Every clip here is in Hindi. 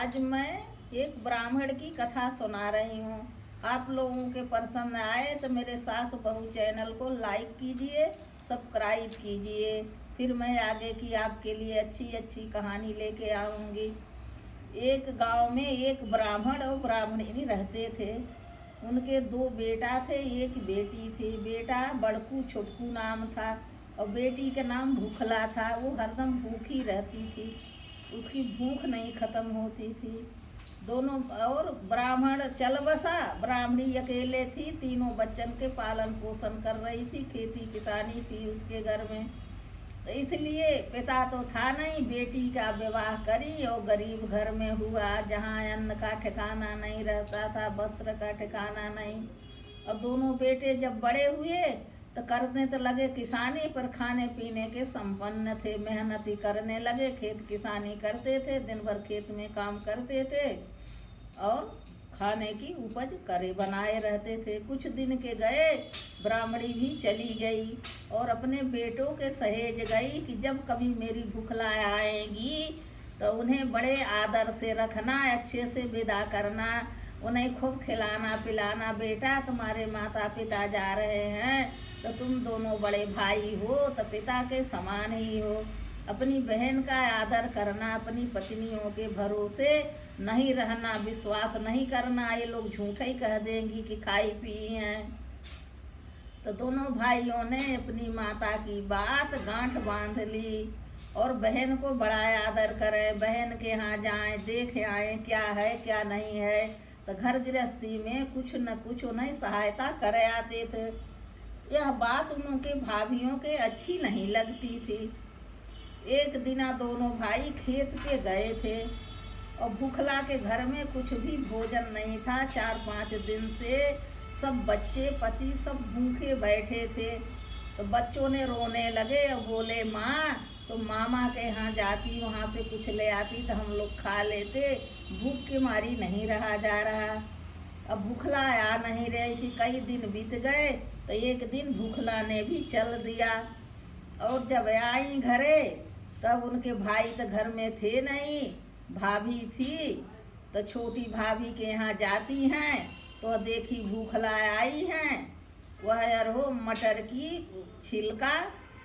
आज मैं एक ब्राह्मण की कथा सुना रही हूँ। आप लोगों के पसंद आए तो मेरे सास बहू चैनल को लाइक कीजिए, सब्सक्राइब कीजिए। फिर मैं आगे की आपके लिए अच्छी अच्छी कहानी लेके आऊँगी। एक गांव में एक ब्राह्मण और ब्राह्मणी रहते थे। उनके दो बेटा थे, एक बेटी थी। बेटा बड़कू छुटकू नाम था और बेटी का नाम भूखला था। वो हरदम भूखी रहती थी, उसकी भूख नहीं खत्म होती थी। दोनों और ब्राह्मण चल बसा, ब्राह्मणी अकेले थी। तीनों बच्चन के पालन पोषण कर रही थी, खेती किसानी थी उसके घर में। तो इसलिए पिता तो था नहीं, बेटी का विवाह करी और गरीब घर में हुआ, जहाँ अन्न का ठिकाना नहीं रहता था, वस्त्र का ठिकाना नहीं। और दोनों बेटे जब बड़े हुए तो करने तो लगे किसानी, पर खाने पीने के संपन्न थे। मेहनती करने लगे, खेत किसानी करते थे, दिन भर खेत में काम करते थे और खाने की उपज करे बनाए रहते थे। कुछ दिन के गए, ब्राह्मणी भी चली गई और अपने बेटों के सहेज गई कि जब कभी मेरी भूखला आएगी तो उन्हें बड़े आदर से रखना, अच्छे से विदा करना, उन्हें खूब खिलाना पिलाना। बेटा तुम्हारे माता पिता जा रहे हैं तो तुम दोनों बड़े भाई हो, तो पिता के समान ही हो। अपनी बहन का आदर करना, अपनी पत्नियों के भरोसे नहीं रहना, विश्वास नहीं करना। ये लोग झूठा ही कह देंगी कि खाई पी हैं। तो दोनों भाइयों ने अपनी माता की बात गांठ बांध ली और बहन को बड़ा आदर करें, बहन के यहाँ जाएं, देख आए क्या है क्या नहीं है। तो घर गृहस्थी में कुछ न कुछ उन्हें सहायता कर आते थे। यह बात उनके भाभियों के अच्छी नहीं लगती थी। एक दिना दोनों भाई खेत पे गए थे और भूखला के घर में कुछ भी भोजन नहीं था। 4-5 दिन से सब बच्चे पति सब भूखे बैठे थे। तो बच्चों ने रोने लगे और बोले, माँ तो मामा के यहाँ जाती, वहाँ से कुछ ले आती तो हम लोग खा लेते, भूख के मारी नहीं रहा जा रहा। अब भूखला आ नहीं रही थी, कई दिन बीत गए तो एक दिन भूखला ने भी चल दिया। और जब आई घरे तब उनके भाई तो घर में थे नहीं, भाभी थी। तो छोटी भाभी के यहाँ जाती हैं तो देखी भूखला आई हैं। वह अरहो मटर की छिलका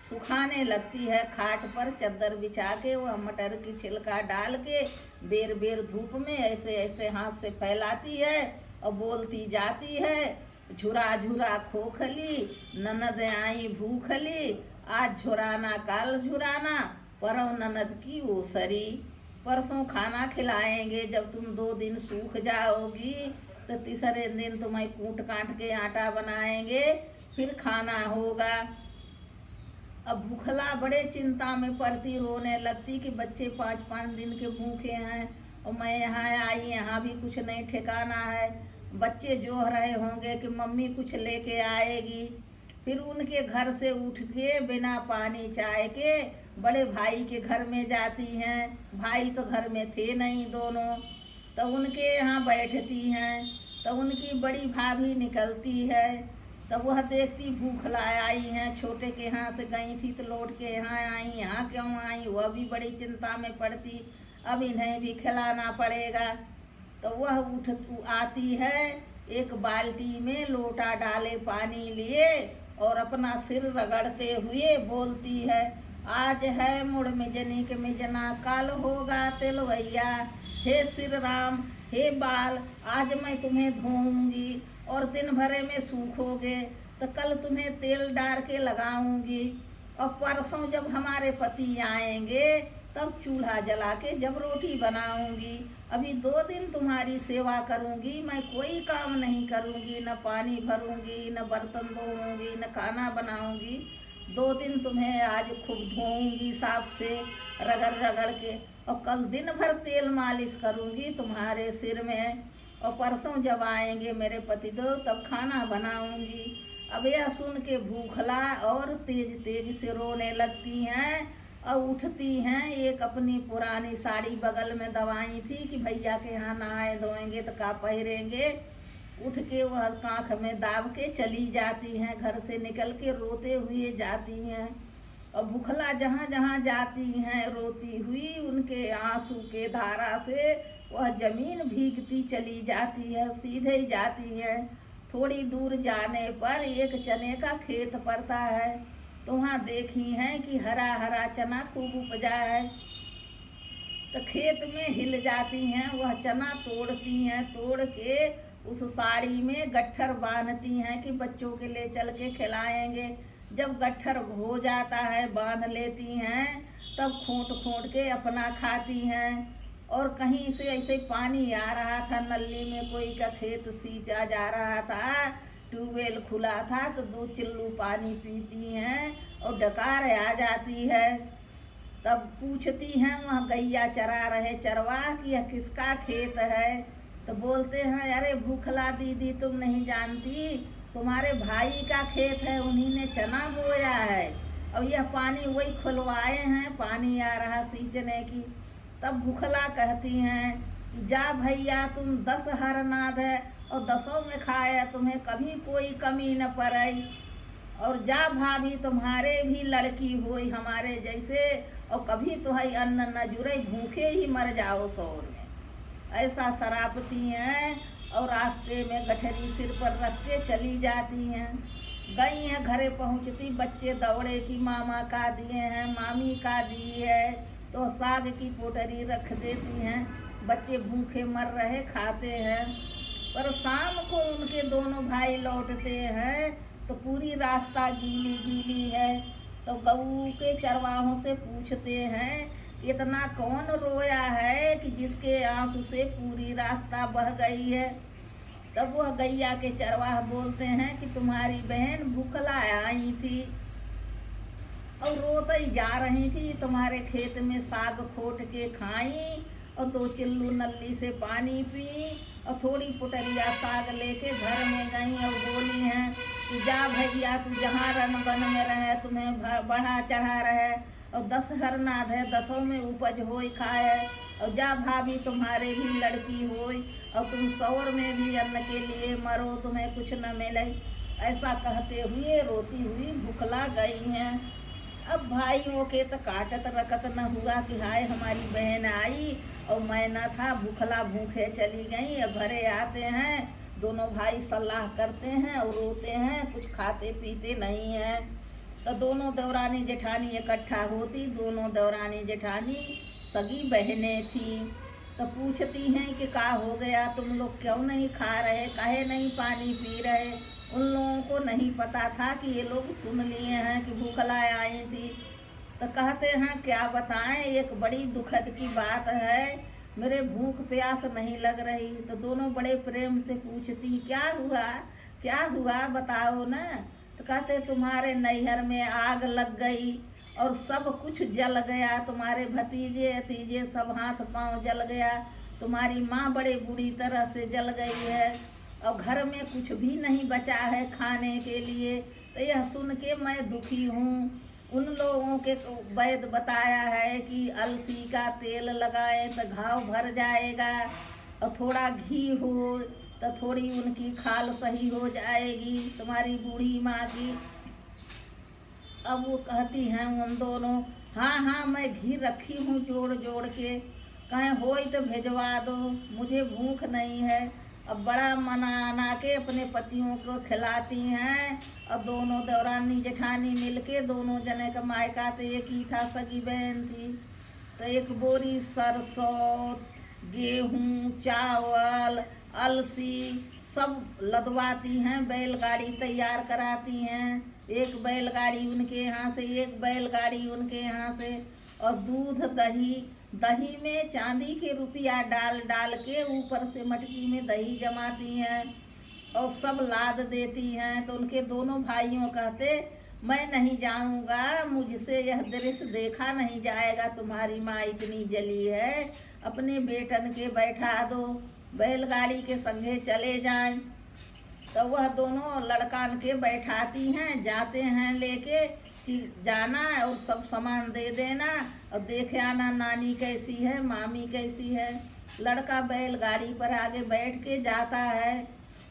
सुखाने लगती है, खाट पर चद्दर बिछा के वह मटर की छिलका डाल के बेर बेर धूप में ऐसे ऐसे हाथ से फैलाती है और बोलती जाती है, झुरा झुरा खोखली ननद आई भूखली, आज झुराना काल झुराना, परव ननद की ओसरी। परसों खाना खिलाएंगे, जब तुम 2 दिन सूख जाओगी तो तीसरे दिन तुम्हें कूट काट के आटा बनाएंगे, फिर खाना होगा। अब भूखला बड़े चिंता में पड़ती, रोने लगती कि बच्चे 5-5 दिन के भूखे हैं और मैं यहाँ आई, यहाँ भी कुछ नहीं ठिकाना है। बच्चे जोह रहे होंगे कि मम्मी कुछ लेके आएगी। फिर उनके घर से उठ के बिना पानी चाय के बड़े भाई के घर में जाती हैं। भाई तो घर में थे नहीं दोनों, तो उनके यहाँ बैठती हैं। तो उनकी बड़ी भाभी निकलती है, तब वह देखती भूखला आई हैं, छोटे के यहाँ से गई थी तो लौट के यहाँ आई, यहाँ क्यों आई, वह भी बड़ी चिंता में पड़ती, अब इन्हें भी खिलाना पड़ेगा। तो वह उठ आती है, एक बाल्टी में लोटा डाले पानी लिए और अपना सिर रगड़ते हुए बोलती है, आज है मुड़ मिजनी के मिजना, कल होगा तिलवैया। हे सिर राम, हे बाल, आज मैं तुम्हें धोऊंगी और दिन भरे में सूखोगे तो कल तुम्हें तेल डाल के लगाऊंगी। और परसों जब हमारे पति आएंगे तब चूल्हा जला के जब रोटी बनाऊंगी। अभी 2 दिन तुम्हारी सेवा करूंगी, मैं कोई काम नहीं करूंगी, न पानी भरूंगी, न बर्तन धोऊंगी, न खाना बनाऊंगी। 2 दिन तुम्हें आज खूब धोऊंगी साफ से रगड़ रगड़ के, और कल दिन भर तेल मालिश करूंगी तुम्हारे सिर में। और परसों जब आएंगे मेरे पतिदेव तब खाना बनाऊंगी। अब यह सुन के भूखला और तेज तेज से रोने लगती हैं और उठती हैं। एक अपनी पुरानी साड़ी बगल में दबाई थी कि भैया के यहाँ नहाए धोएंगे तो का पहरेंगे। उठ के वह कांख में दाब के चली जाती हैं, घर से निकल के रोते हुए जाती हैं। और भूखला जहाँ जहाँ जाती हैं रोती हुई, उनके आंसू के धारा से वह जमीन भीगती चली जाती है, सीधे ही जाती है। थोड़ी दूर जाने पर एक चने का खेत पड़ता है, तो वहाँ देखी हैं कि हरा हरा चना खूब उपजा है। तो खेत में हिल जाती हैं, वह चना तोड़ती हैं, तोड़ के उस साड़ी में गट्ठर बांधती हैं कि बच्चों के लिए चल के खिलाएंगे। जब गट्ठर हो जाता है, बांध लेती हैं, तब खोंट खोंट के अपना खाती हैं। और कहीं से ऐसे पानी आ रहा था, नली में कोई का खेत सींचा जा रहा था, ट्यूबवेल खुला था, तो 2 चिल्लू पानी पीती हैं और डकार आ जाती है। तब पूछती हैं वहाँ गैया चरा रहे चरवाह कि यह किसका खेत है। तो बोलते हैं, अरे भूखला दीदी तुम नहीं जानती, तुम्हारे भाई का खेत है, उन्हीं ने चना बोया है। और यह पानी वही खुलवाए हैं, पानी आ रहा सींचने की। तब भूखला कहती हैं कि जा भैया, तुम 10 हरनाद है और 10 में खाया, तुम्हें कभी कोई कमी न पड़ई। और जा भाभी, तुम्हारे भी लड़की होई हमारे जैसे, और कभी तो है अन्न न जुड़े, भूखे ही मर जाओ शोर में। ऐसा शराबती हैं और रास्ते में गठरी सिर पर रख के चली जाती हैं। गई हैं, घरे पहुंचती बच्चे दौड़े कि मामा का दिए हैं, मामी का दी है, तो साग की पोटरी रख देती हैं। बच्चे भूखे मर रहे, खाते हैं। पर शाम को उनके दोनों भाई लौटते हैं तो पूरी रास्ता गीली गीली है। तो गऊ के चरवाहों से पूछते हैं, इतना कौन रोया है कि जिसके आंसू से पूरी रास्ता बह गई है। तब वह गैया के चरवाह बोलते हैं कि तुम्हारी बहन भूखला आई थी और रोती जा रही थी, तुम्हारे खेत में साग खोट के खाई और 2 चिल्लू नली से पानी पी और थोड़ी पुटरिया साग लेके घर में गई और बोली हैं कि जा भैया, तू जहाँ रन बन में रहे, तुम्हें बढ़ा चढ़ा रहे, और 10 हरनाद है, 10 में उपज होई खाए। और जा भाभी, तुम्हारे भी लड़की होई और तुम शौर में भी अन्न के लिए मरो, तुम्हें कुछ न मिले। ऐसा कहते हुए रोती हुई भूखला गई हैं। अब भाइयों के तो काटत रकत न हुआ कि हाय हमारी बहन आई और मैं न था, भूखला भूखे चली गई। अब घरे आते हैं, दोनों भाई सलाह करते हैं और रोते हैं, कुछ खाते पीते नहीं हैं। तो दोनों देवरानी जेठानी इकट्ठा होती, दोनों देवरानी जेठानी सगी बहनें थी। तो पूछती हैं कि का हो गया, तुम लोग क्यों नहीं खा रहे, काहे नहीं पानी पी रहे। उन लोगों को नहीं पता था कि ये लोग सुन लिए हैं कि भूखला आई थी। तो कहते हैं, क्या बताएं, एक बड़ी दुखद की बात है, मेरे भूख प्यास नहीं लग रही। तो दोनों बड़े प्रेम से पूछती, क्या हुआ बताओ ना। तो कहते, तुम्हारे नैहर में आग लग गई और सब कुछ जल गया, तुम्हारे भतीजे अतीजे सब हाथ पांव जल गया, तुम्हारी माँ बड़े बुरी तरह से जल गई है और घर में कुछ भी नहीं बचा है खाने के लिए। तो यह सुन के मैं दुखी हूँ। उन लोगों के वैद्य बताया है कि अलसी का तेल लगाएं तो घाव भर जाएगा, और थोड़ा घी हो तो थोड़ी उनकी खाल सही हो जाएगी, तुम्हारी बूढ़ी माँ की। अब वो कहती हैं उन दोनों, हाँ मैं घी रखी हूँ जोड़ जोड़ के, कहें होई तो भेजवा दो, मुझे भूख नहीं है। अब बड़ा मना के अपने पतियों को खिलाती हैं। और दोनों देवरानी जेठानी मिलके, दोनों जने का मायका तो एक ही था, सगी बहन थी। तो एक बोरी सरसों, गेहूँ, चावल, अलसी सब लदवाती हैं, बैलगाड़ी तैयार कराती हैं, एक बैलगाड़ी उनके यहाँ से, एक बैलगाड़ी उनके यहाँ से। और दूध दही में चांदी के रुपया डाल डाल के ऊपर से मटकी में दही जमाती हैं और सब लाद देती हैं। तो उनके दोनों भाइयों कहते, मैं नहीं जाऊंगा, मुझसे यह दृश्य देखा नहीं जाएगा, तुम्हारी माँ इतनी जली है, अपने बेटन के बैठा दो, बैलगाड़ी के संगे चले जाएं। तो वह दोनों लड़कान के बैठाती हैं, जाते हैं लेके कि जाना और सब सामान दे देना और देखे आना नानी कैसी है, मामी कैसी है। लड़का बैलगाड़ी पर आगे बैठ के जाता है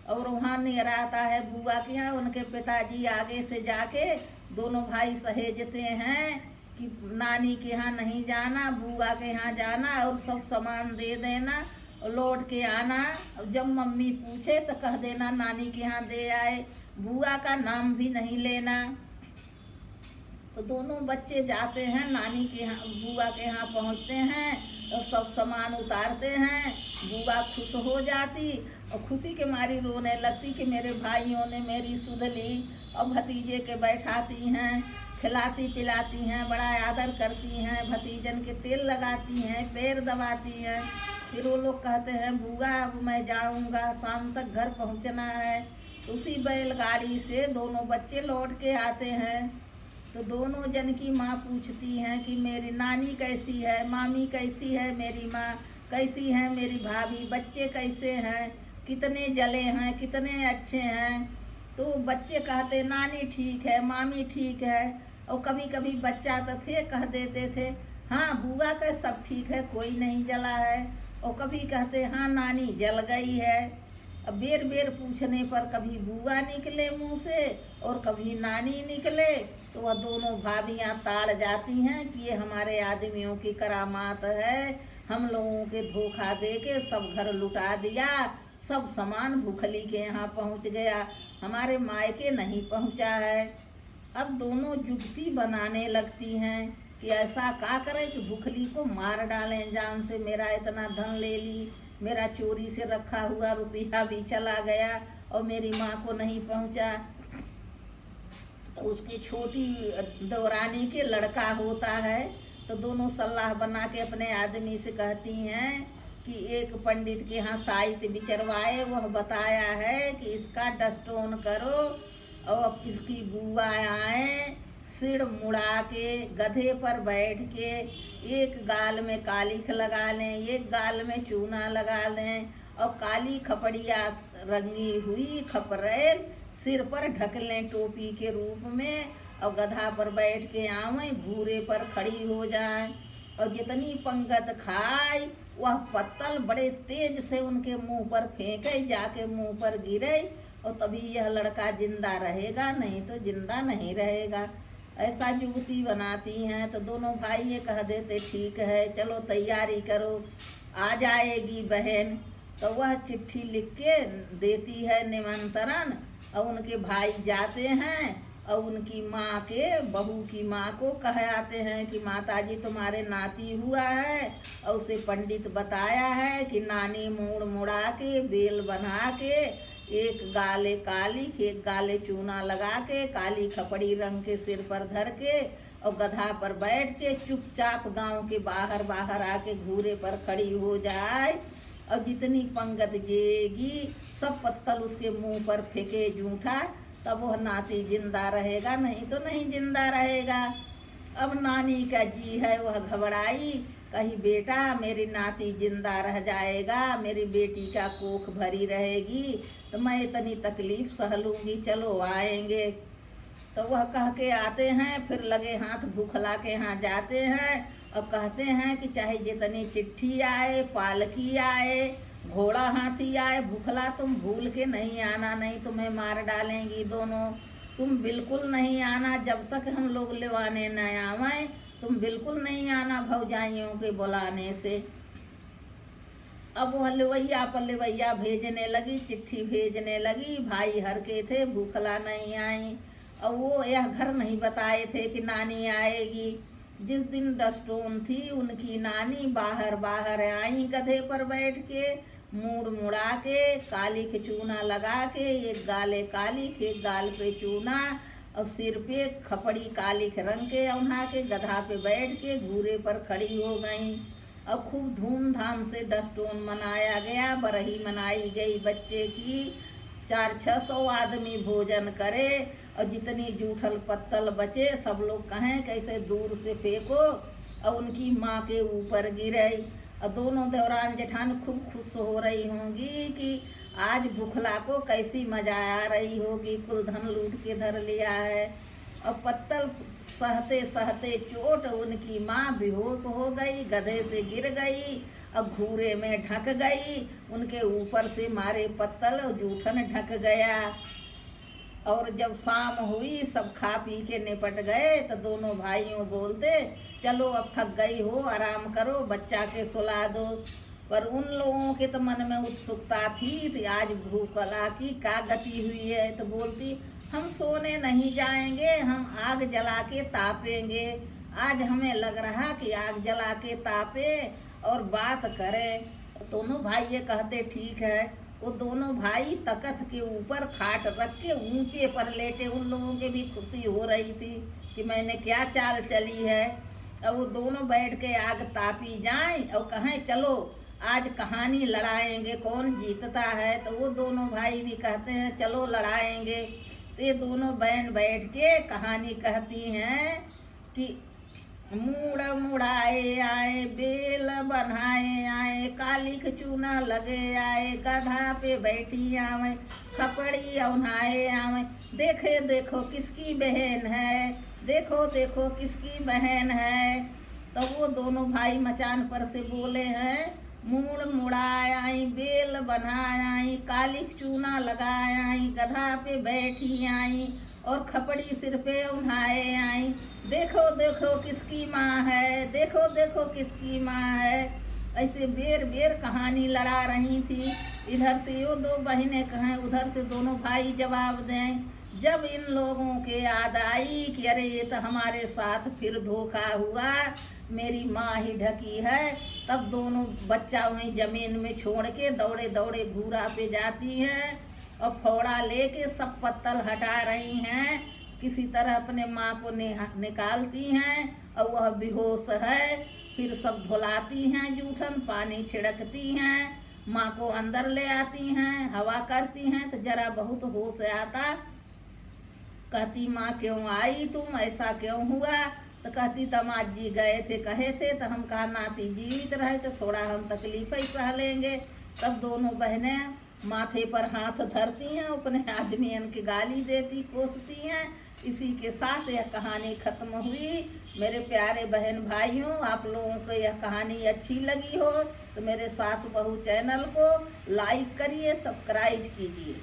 और वहाँ नियर आता है बुआ के यहाँ। उनके पिताजी आगे से जाके दोनों भाई सहेजते हैं कि नानी के यहाँ नहीं जाना, बुआ के यहाँ जाना और सब सामान दे देना और लौट के आना। जब मम्मी पूछे तो कह देना नानी के यहाँ दे आए, बुआ का नाम भी नहीं लेना। तो दोनों बच्चे जाते हैं नानी के यहाँ, बुआ के यहाँ पहुँचते हैं और सब सामान उतारते हैं। बुआ खुश हो जाती और खुशी के मारी रोने लगती कि मेरे भाइयों ने मेरी सुध ली। और भतीजे के बैठाती हैं, खिलाती पिलाती हैं, बड़ा आदर करती हैं, भतीजन के तेल लगाती हैं, पैर दबाती हैं। फिर वो लोग कहते हैं बुआ अब मैं जाऊंगा, शाम तक घर पहुंचना है। उसी बैलगाड़ी से दोनों बच्चे लौट के आते हैं। तो दोनों जन की माँ पूछती हैं कि मेरी नानी कैसी है, मामी कैसी है, मेरी माँ कैसी है, मेरी भाभी, बच्चे कैसे हैं, कितने जले हैं, कितने अच्छे हैं। तो बच्चे कहते नानी ठीक है, मामी ठीक है। और कभी कभी बच्चा तो थे कह देते थे हाँ बुआ का सब ठीक है, कोई नहीं जला है। और कभी कहते हाँ नानी जल गई है। अब बेर बेर पूछने पर कभी बुआ निकले मुंह से और कभी नानी निकले। तो वह दोनों भाभियाँ ताड़ जाती हैं कि ये हमारे आदमियों की करामात है, हम लोगों के धोखा दे के सब घर लुटा दिया, सब सामान भूखली के यहाँ पहुँच गया, हमारे मायके नहीं पहुँचा है। अब दोनों जुगती बनाने लगती हैं कि ऐसा क्या करें कि भूखली को मार डालें जान से, मेरा इतना धन ले ली, मेरा चोरी से रखा हुआ रुपया भी चला गया और मेरी माँ को नहीं पहुँचा। तो उसकी छोटी देवरानी के लड़का होता है। तो दोनों सलाह बना के अपने आदमी से कहती हैं कि एक पंडित के यहाँ साहित्य विचरवाए, वह बताया है कि इसका डस्टोन करो और अब इसकी बुआ आए, सिर मुड़ा के गधे पर बैठ के एक गाल में कालीख लगा लें, एक गाल में चूना लगा लें और काली खपड़िया रंगी हुई खपरेल सिर पर ढक लें टोपी के रूप में और गधा पर बैठ के आवें, घूरे पर खड़ी हो जाए और जितनी पंगत खाए वह पत्तल बड़े तेज से उनके मुंह पर फेंके, जाके मुंह पर गिरे और तभी यह लड़का जिंदा रहेगा, नहीं तो जिंदा नहीं रहेगा। ऐसा जुगती बनाती हैं। तो दोनों भाई ये कह देते ठीक है चलो तैयारी करो, आ जाएगी बहन। तो वह चिट्ठी लिख के देती है निमंत्रण और उनके भाई जाते हैं और उनकी माँ के, बहू की माँ को कह आते हैं कि माताजी तुम्हारे नाती हुआ है और उसे पंडित बताया है कि नानी मुड़ मुड़ा के बेल बना के एक गाले काली एक गाले चूना लगा के काली खपड़ी रंग के सिर पर धर के और गधा पर बैठ के चुपचाप गांव के बाहर बाहर आके घूरे पर खड़ी हो जाए और जितनी पंगत जेगी सब पत्तल उसके मुंह पर फेंके जूठा, तब वह नाती जिंदा रहेगा, नहीं तो नहीं जिंदा रहेगा। अब नानी का जी है वह घबराई, कही बेटा मेरी नाती जिंदा रह जाएगा, मेरी बेटी का कोख भरी रहेगी तो मैं इतनी तकलीफ सह लूँगी, चलो आएंगे। तो वह कह के आते हैं, फिर लगे हाथ भूखला के यहाँ जाते हैं और कहते हैं कि चाहे जितनी चिट्ठी आए, पालकी आए, घोड़ा हाथी आए, भूखला तुम भूल के नहीं आना, नहीं तुम्हें मार डालेंगी दोनों। तुम बिल्कुल नहीं आना जब तक हम लोग लेवाने न आवें, तुम बिल्कुल नहीं आना भौजाइयों के बुलाने से। अब वह लेवैया पर लेवैया भेजने लगी, चिट्ठी भेजने लगी। भाई हर के थे, भूखला नहीं आई और वो यह घर नहीं बताए थे कि नानी आएगी। जिस दिन डस्टोन थी उनकी नानी बाहर बाहर आई गधे पर बैठ के, मुड़ मुड़ा के काली के चूना लगा के, एक गाले काली एक गाल पे चूना और सिर पे खपड़ी काली रंग के औंधा के गधा पे बैठ के घूरे पर खड़ी हो गई और खूब धूमधाम से डस्टोन मनाया गया, बरही मनाई गई बच्चे की। 400-600 आदमी भोजन करे और जितनी जूठल पत्तल बचे सब लोग कहें कैसे दूर से फेंको और उनकी माँ के ऊपर गिरे। और दोनों देवरान जेठान खूब खुश हो रही होंगी कि आज भूखला को कैसी मजा आ रही होगी, कुल धन लूट के धर लिया है। और पत्तल सहते सहते चोट उनकी माँ बेहोश हो गई, गधे से गिर गई और घूरे में ढक गई, उनके ऊपर से मारे पत्तल और जूठन ढक गया। और जब शाम हुई सब खा पी के निपट गए तो दोनों भाइयों बोलते चलो अब थक गई हो आराम करो बच्चा के सुला दो। पर उन लोगों के तो मन में उत्सुकता थी तो आज भूकला की क्या गति हुई है, तो बोलती हम सोने नहीं जाएंगे, हम आग जला के तापेंगे। आज हमें लग रहा कि आग जला के तापे और बात करें। दोनों भाई ये कहते ठीक है। वो दोनों भाई तख्त के ऊपर खाट रख के ऊंचे पर लेटे। उन लोगों के भी खुशी हो रही थी कि मैंने क्या चाल चली है। अब वो दोनों बैठ के आग तापी जाएं और कहें चलो आज कहानी लड़ाएंगे कौन जीतता है। तो वो दोनों भाई भी कहते हैं चलो लड़ाएंगे। तो ये दोनों बहन बैठ के कहानी कहती हैं कि मूड़ मुड़ाए आए बेल बनाए आए कालिक चूना लगे आए गधा पे बैठी आवे खपड़ी औन्हाए आवे देखे देखो किसकी बहन है, देखो देखो किसकी बहन है। तो वो दोनों भाई मचान पर से बोले हैं मूड़ मुड़ाए आई बेल बनाए आई कालिक चूना लगाए आई गधा पे बैठी आई और खपड़ी सिर पे उन्हाए आई देखो देखो किसकी माँ है, देखो देखो किसकी माँ है। ऐसे बेर बेर कहानी लड़ा रही थी। इधर से वो दो बहनें कहें उधर से दोनों भाई जवाब दें। जब इन लोगों के याद आई कि अरे ये तो हमारे साथ फिर धोखा हुआ, मेरी माँ ही ढकी है, तब दोनों बच्चा वहीं जमीन में छोड़ के दौड़े दौड़े घूरा पे जाती हैं और फोड़ा लेके सब पत्तल हटा रही हैं। किसी तरह अपने माँ को निकालती हैं और वह बेहोश है। फिर सब धुलाती हैं जूठन पानी छिड़कती हैं, माँ को अंदर ले आती हैं हवा करती हैं तो जरा बहुत होश आता। कहती माँ क्यों आई तुम, ऐसा क्यों हुआ। तो कहती तमाज जी गए थे कहे थे तो हम कहा नाती जीवित रहे तो थोड़ा हम तकलीफ ही सह लेंगे। तब दोनों बहनें माथे पर हाथ धरती हैं अपने आदमियन की गाली देती कोसती हैं। इसी के साथ यह कहानी खत्म हुई। मेरे प्यारे बहन भाइयों, आप लोगों को यह कहानी अच्छी लगी हो तो मेरे सास बहू चैनल को लाइक करिए, सब्सक्राइब कीजिए।